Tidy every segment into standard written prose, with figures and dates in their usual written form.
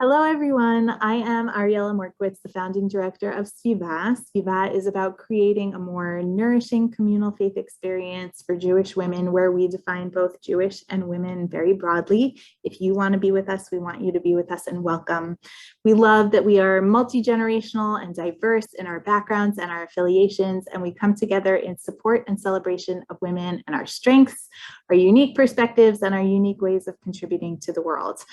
Hello, everyone. I am Ariella Morkwitz, the founding director of SVIVAH. SVIVAH is about creating a more nourishing communal faith experience for Jewish women, where we define both Jewish and women very broadly. If you want to be with us, we want you to be with us and welcome. We love that we are multi-generational and diverse in our backgrounds and our affiliations, and we come together in support and celebration of women and our strengths, our unique perspectives, and our unique ways of contributing to the world.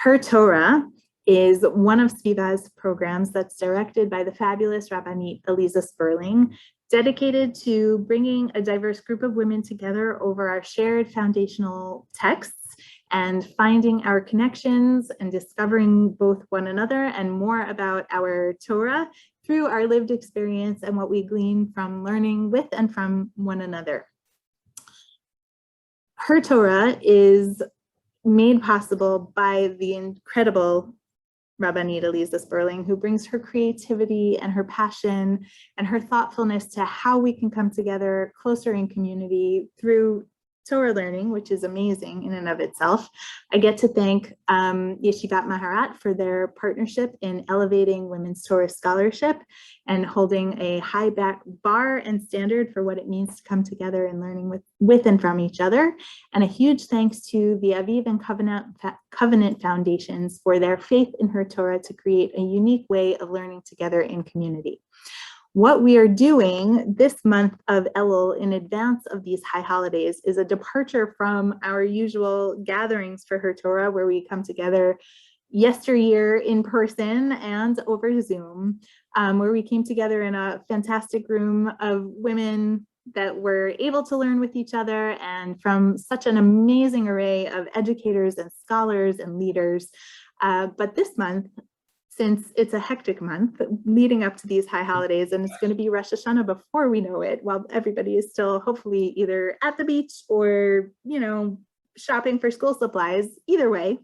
HerTorah is one of SVIVAH's programs that's directed by the fabulous Rabbi Elisa Sperling, dedicated to bringing a diverse group of women together over our shared foundational texts and finding our connections and discovering both one another and more about our Torah through our lived experience and what we glean from learning with and from one another. HerTorah is made possible by the incredible Rabbi Elisa Sperling, who brings her creativity and her passion and her thoughtfulness to how we can come together closer in community through Torah learning, which is amazing in and of itself. I get to thank Yeshivat Maharat for their partnership in elevating women's Torah scholarship and holding a high bar and standard for what it means to come together and learning with and from each other. And a huge thanks to the Aviv and Covenant Foundations for their faith in HerTorah to create a unique way of learning together in community. What we are doing this month of Elul in advance of these high holidays is a departure from our usual gatherings for HerTorah, where we come together yesteryear in person and over Zoom, where we came together in a fantastic room of women that were able to learn with each other and from such an amazing array of educators and scholars and leaders. But this month, since it's a hectic month leading up to these high holidays, and it's going to be Rosh Hashanah before we know it, while everybody is still hopefully either at the beach or, shopping for school supplies, either way,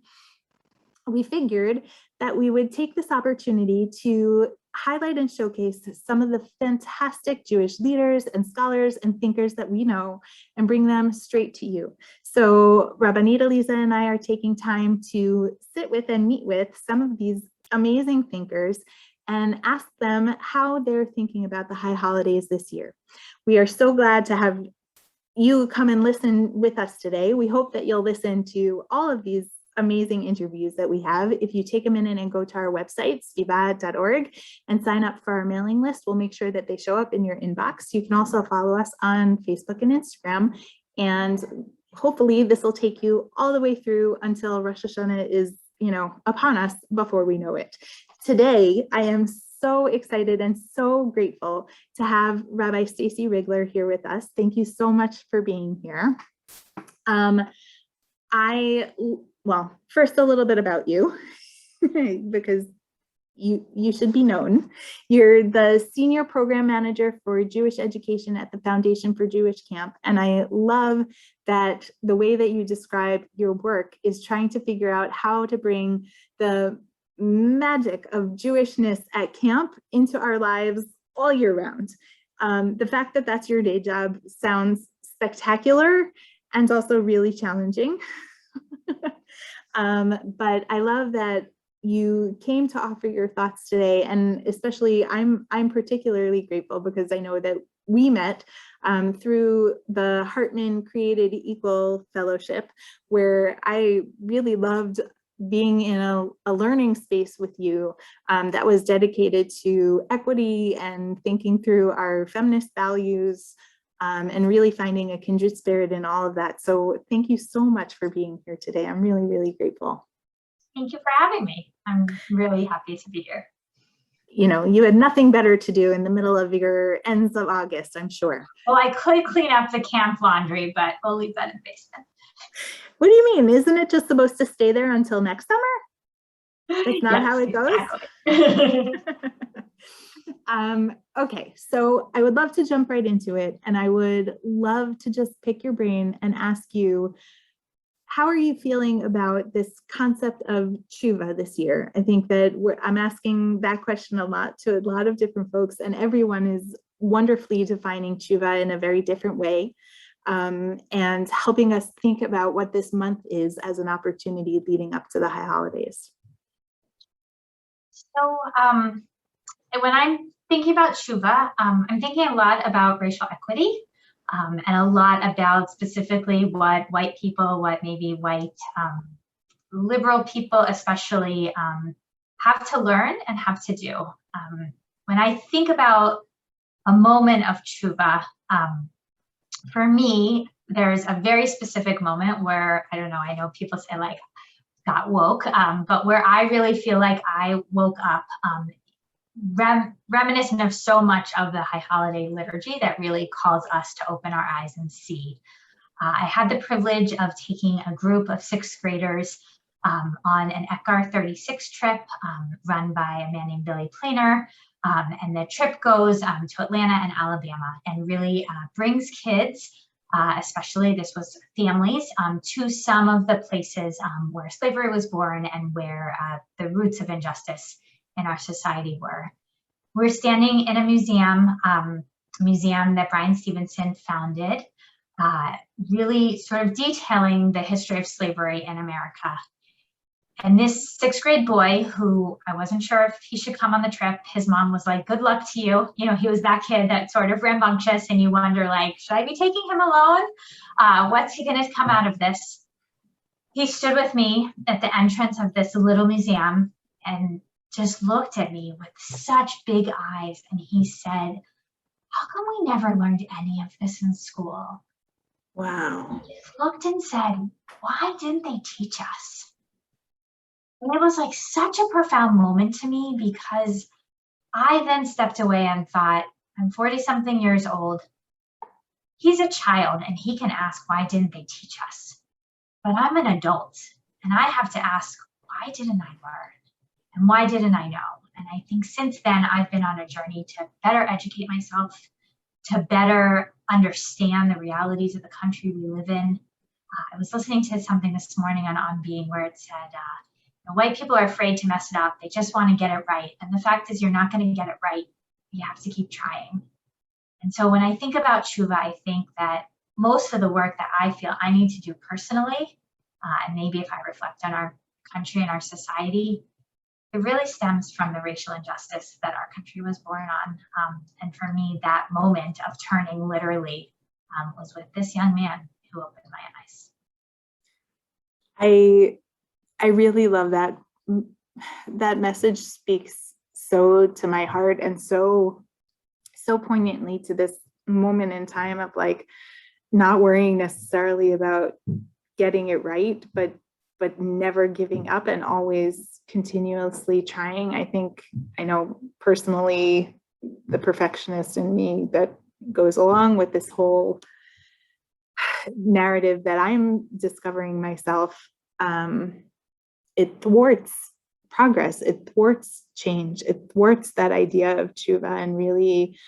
we figured that we would take this opportunity to highlight and showcase some of the fantastic Jewish leaders and scholars and thinkers that we know and bring them straight to you. So Rabbi Elisa and I are taking time to sit with and meet with some of these amazing thinkers and ask them how they're thinking about the high holidays this year. We are so glad to have you come and listen with us today. We hope that you'll listen to all of these amazing interviews that we have. If you take a minute and go to our website, svivah.org, and sign up for our mailing list, we'll make sure that they show up in your inbox. You can also follow us on Facebook and Instagram, and hopefully this will take you all the way through until Rosh Hashanah is upon us before we know it. Today, I am so excited and so grateful to have Rabbi Stacy Rigler here with us. Thank you so much for being here. First, a little bit about you, because you should be known. You're the Senior Program Manager for Jewish Education at the Foundation for Jewish Camp. And I love that the way that you describe your work is trying to figure out how to bring the magic of Jewishness at camp into our lives all year round. The fact that that's your day job sounds spectacular and also really challenging. But I love that you came to offer your thoughts today, and especially I'm particularly grateful because I know that we met through the Hartman Created Equal Fellowship, where I really loved being in a learning space with you that was dedicated to equity and thinking through our feminist values and really finding a kindred spirit in all of that. So thank you so much for being here today. I'm really, really grateful. Thank you for having me. I'm really happy to be here. You had nothing better to do in the middle of your ends of August, I'm sure. Well, I could clean up the camp laundry, but we'll leave that in the basement. What do you mean? Isn't it just supposed to stay there until next summer? That's not how it goes? Exactly. Okay, so I would love to jump right into it, and I would love to just pick your brain and ask you, how are you feeling about this concept of teshuvah this year? I think that I'm asking that question a lot to a lot of different folks, and everyone is wonderfully defining teshuvah in a very different way, and helping us think about what this month is as an opportunity leading up to the high holidays. So when I'm thinking about teshuvah, I'm thinking a lot about racial equity and a lot about specifically what white people, what maybe white liberal people especially have to learn and have to do. When I think about a moment of teshuvah, for me, there's a very specific moment where, I don't know, I know people say like, got woke, but where I really feel like I woke up reminiscent of so much of the High Holiday liturgy that really calls us to open our eyes and see. I had the privilege of taking a group of sixth graders on an ECAR 36 trip run by a man named Billy Planer. And the trip goes to Atlanta and Alabama and really brings kids, especially this was families, to some of the places where slavery was born and where the roots of injustice in our society were. We're standing in a museum that Brian Stevenson founded, really sort of detailing the history of slavery in America. And this sixth grade boy, who I wasn't sure if he should come on the trip, his mom was like, good luck to you. You know, he was that kid that's sort of rambunctious and you wonder like, should I be taking him alone? What's he gonna come out of this? He stood with me at the entrance of this little museum and just looked at me with such big eyes. And he said, how come we never learned any of this in school? Wow. He just looked and said, why didn't they teach us? And it was like such a profound moment to me because I then stepped away and thought, I'm 40 something years old. He's a child and he can ask, why didn't they teach us? But I'm an adult and I have to ask, why didn't I learn? And why didn't I know? And I think since then, I've been on a journey to better educate myself, to better understand the realities of the country we live in. I was listening to something this morning on Being where it said, white people are afraid to mess it up. They just want to get it right. And the fact is you're not going to get it right. You have to keep trying. And so when I think about teshuvah, I think that most of the work that I feel I need to do personally, and maybe if I reflect on our country and our society, it really stems from the racial injustice that our country was born on. And for me, that moment of turning literally was with this young man who opened my eyes. I really love that. That message speaks so to my heart and so poignantly to this moment in time of like not worrying necessarily about getting it right, but never giving up and always continuously trying. I know personally the perfectionist in me that goes along with this whole narrative that I'm discovering myself. It thwarts progress, it thwarts change, it thwarts that idea of teshuvah and really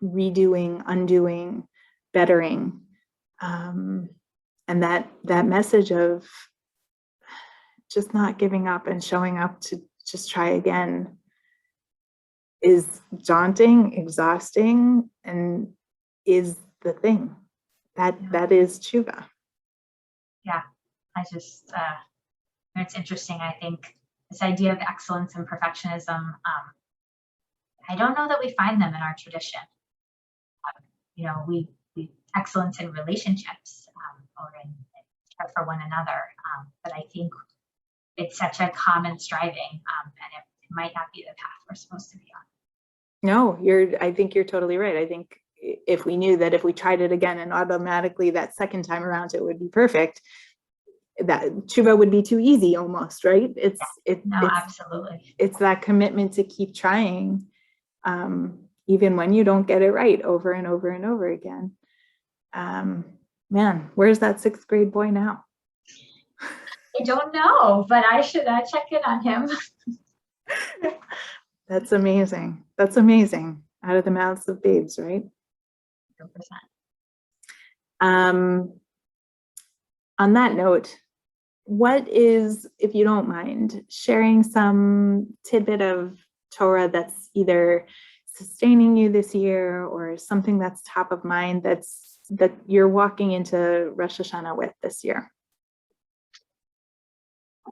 redoing, undoing, bettering. And that message of just not giving up and showing up to just try again is daunting, exhausting, and is the thing that is teshuvah. Yeah, I just, it's interesting. I think this idea of excellence and perfectionism, I don't know that we find them in our tradition. We excellence in relationships or in care for one another, but I think it's such a common striving, and it might not be the path we're supposed to be on. No, I think you're totally right. I think if we knew that if we tried it again and automatically that second time around it would be perfect, that teshuvah would be too easy almost, right? It's absolutely. It's that commitment to keep trying, even when you don't get it right over and over and over again. Man, where's that sixth grade boy now? I don't know, but I should check in on him. That's amazing. That's amazing. Out of the mouths of babes, right? 100%. On that note, what is, if you don't mind, sharing some tidbit of Torah that's either sustaining you this year or something that's top of mind that you're walking into Rosh Hashanah with this year?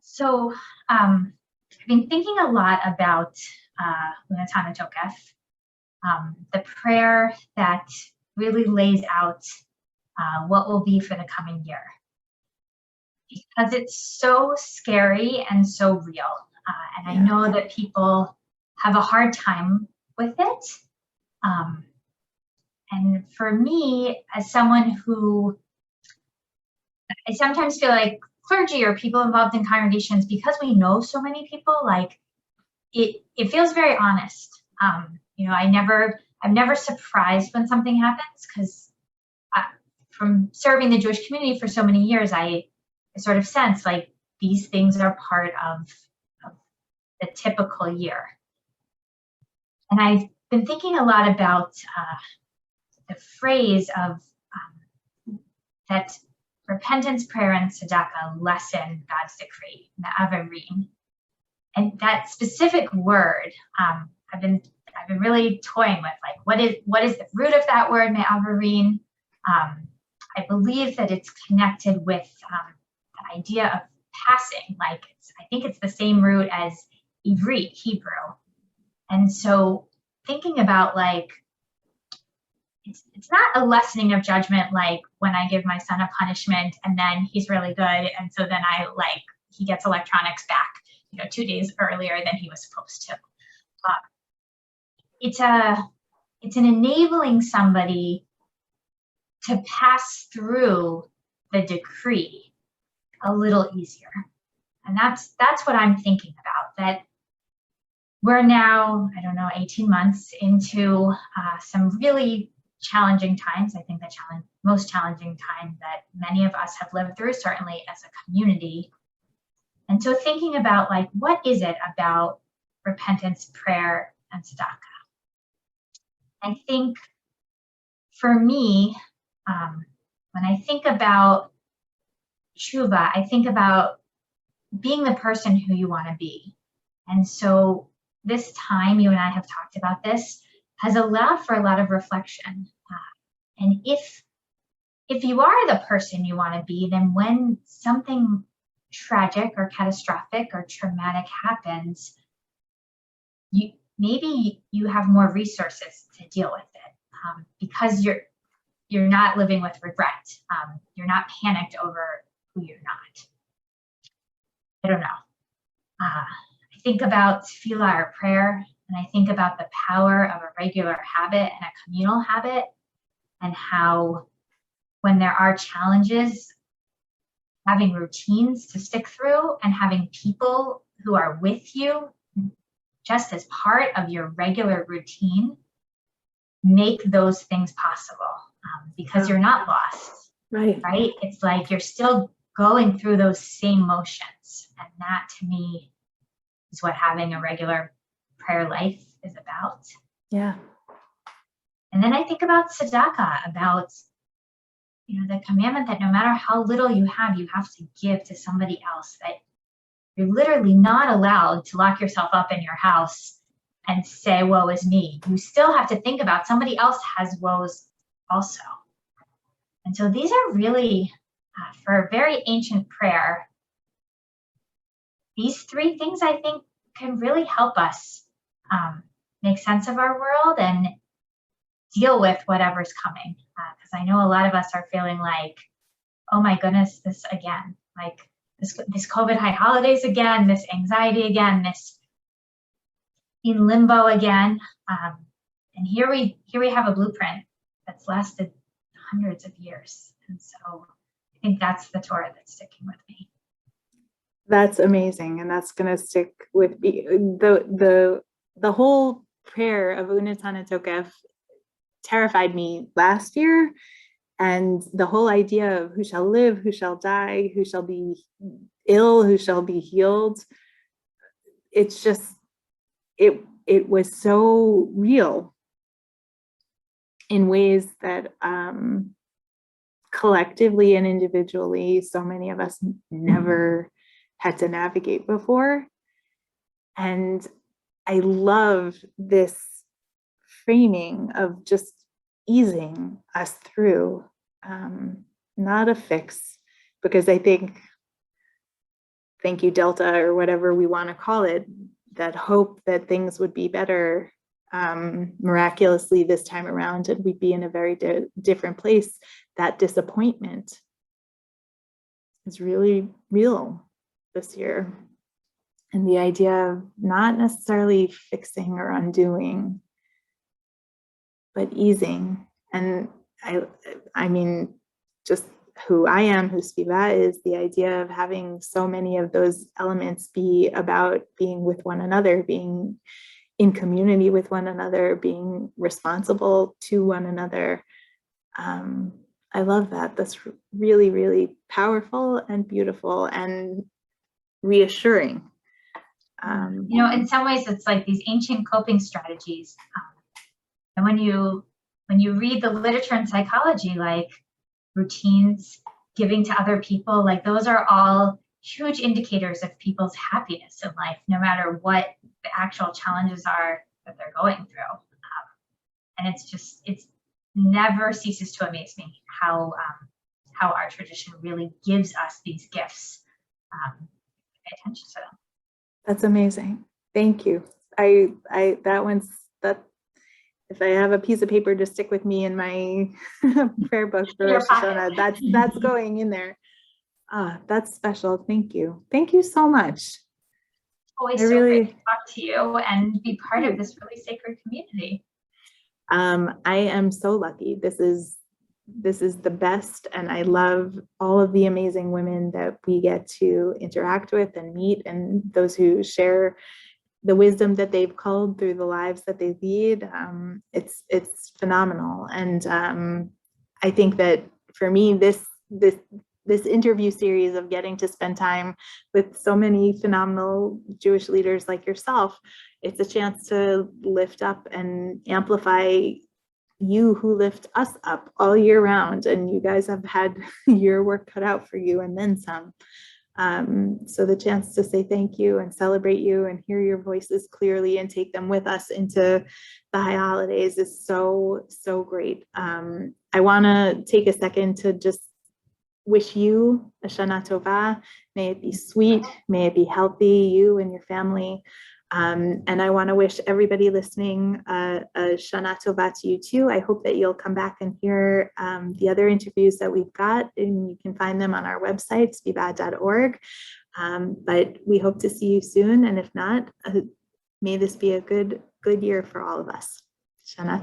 So I've been thinking a lot about Unatana Tokef, the prayer that really lays out what will be for the coming year. Because it's so scary and so real. And I know that people have a hard time with it. And for me, as someone who, I sometimes feel like clergy or people involved in congregations, because we know so many people, like it feels very honest. You know, I'm never surprised when something happens, because from serving the Jewish community for so many years, I sort of sense like these things are part of the typical year. And I've been thinking a lot about the phrase of that repentance, prayer, and tzedakah lessen God's decree, me'avarim. And that specific word, I've been really toying with, like, what is the root of that word, me'avarim? I believe that it's connected with the idea of passing. Like, I think it's the same root as Ivrit, Hebrew. And so thinking about, like, it's not a lessening of judgment, like when I give my son a punishment and then he's really good, and so then he gets electronics back, 2 days earlier than he was supposed to. It's an enabling somebody to pass through the decree a little easier. And that's what I'm thinking about, that we're now, 18 months into some really challenging times. I think the most challenging time that many of us have lived through, certainly as a community. And so thinking about, like, what is it about repentance, prayer, and tzedakah? I think for me, when I think about teshuvah, I think about being the person who you want to be. And so this time, you and I have talked about this, has allowed for a lot of reflection. And if you are the person you want to be, then when something tragic or catastrophic or traumatic happens, maybe you have more resources to deal with it, because you're not living with regret. You're not panicked over who you're not. I don't know. I think about tefillah, or prayer, and I think about the power of a regular habit and a communal habit, and how when there are challenges, having routines to stick through and having people who are with you just as part of your regular routine make those things possible, because you're not lost, right? It's like you're still going through those same motions. And that, to me, is what having a regular prayer life is about. Yeah. And then I think about tzedakah, about, the commandment that no matter how little you have to give to somebody else, that you're literally not allowed to lock yourself up in your house and say, woe is me. You still have to think about somebody else has woes also. And so these are really, for a very ancient prayer, these three things I think can really help us make sense of our world and deal with whatever's coming. Because I know a lot of us are feeling like, oh my goodness, this again, like this COVID high holidays again, this anxiety again, this in limbo again. And here we have a blueprint that's lasted hundreds of years. And so I think that's the Torah that's sticking with me. That's amazing. And that's going to stick with me. The whole prayer of Unatana Tokef terrified me last year. And the whole idea of who shall live, who shall die, who shall be ill, who shall be healed. It's just, it was so real in ways that collectively and individually, so many of us never had to navigate before. And I love this framing of just easing us through, not a fix, because I think thank you Delta or whatever we want to call it, that hope that things would be better miraculously this time around, and we'd be in a very different place. That disappointment is really real this year. And the idea of not necessarily fixing or undoing, but easing. And I mean, just who I am, who SVIVAH is, the idea of having so many of those elements be about being with one another, being in community with one another, being responsible to one another. I love that. That's really, really powerful and beautiful and reassuring. You know, in some ways, it's like these ancient coping strategies. And when you read the literature in psychology, like routines, giving to other people, like those are all huge indicators of people's happiness in life, no matter what the actual challenges are that they're going through. And it's never ceases to amaze me how our tradition really gives us these gifts. Pay attention to them. That's amazing. Thank you. That if I have a piece of paper to stick with me in my prayer book for Rosh Hashanah, that's going in there. That's special. Thank you. Thank you so much. Always so great to talk to you and be part of this really sacred community. I am so lucky. This is the best, and I love all of the amazing women that we get to interact with and meet, and those who share the wisdom that they've culled through the lives that they lead. It's phenomenal, and I think that for me, this interview series of getting to spend time with so many phenomenal Jewish leaders like yourself, it's a chance to lift up and amplify you who lift us up all year round, and you guys have had your work cut out for you and then some. So the chance to say thank you and celebrate you and hear your voices clearly and take them with us into the high holidays is so, so great. I want to take a second to just wish you a Shana Tova. May it be sweet, may it be healthy, you and your family. And I want to wish everybody listening a Shana Tova to you too. I hope that you'll come back and hear the other interviews that we've got, and you can find them on our website, svivah.org. But we hope to see you soon. And if not, may this be a good year for all of us. Shana